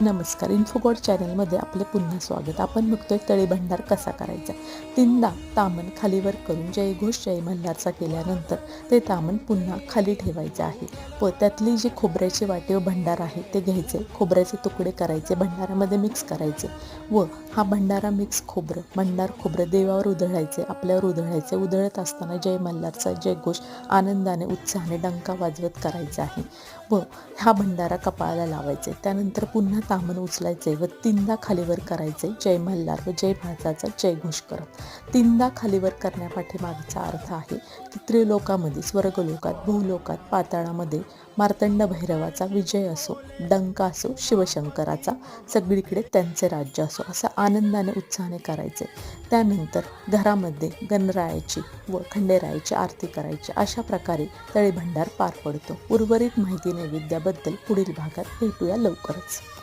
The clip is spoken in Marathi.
नमस्कार. इन्फोगॉड चॅनलमध्ये आपले पुन्हा स्वागत. आपण बघतोय तळी भंडार कसा करायचा. 3दा तामण खालीवर करून जय घोष जय मल्हारचा केल्यानंतर ते तामण पुन्हा खाली ठेवायचे आहे व त्यातली जी खोबऱ्याची वाटी व भंडार आहे ते घ्यायचे, खोबऱ्याचे तुकडे करायचे, भंडारामध्ये मिक्स करायचे व हा भंडारा मिक्स भंडार खोबरं देवावर उधळायचे, आपल्यावर उधळायचे. उधळत असताना जय मल्हारचा जय घोष आनंदाने उत्साहाने डंका वाजवत करायचा आहे व हा भंडारा कपाळाला लावायचे. त्यानंतर पुन्हा तामण उचलायचे व 3दा खालीवर करायचे जय मल्हार व जय भाचाचा जय घोष करत. 3दा खालीवर करण्यापाठीमागचा अर्थ आहे की त्रिलोकामध्ये, स्वर्गलोकात, भूलोकात, पाताळामध्ये मार्तंड भैरवाचा विजय असो, डंका असो, शिवशंकराचा, सगळीकडे त्यांचे राज्य असो, असं आनंदाने उत्साहाने करायचे. त्यानंतर घरामध्ये गणरायाची व खंडेरायाची आरती करायची. अशा प्रकारे तळी भंडार पार पडतो. उर्वरित माहिती नैवेद्याबद्दल पुढील भागात भेटूया लवकरच.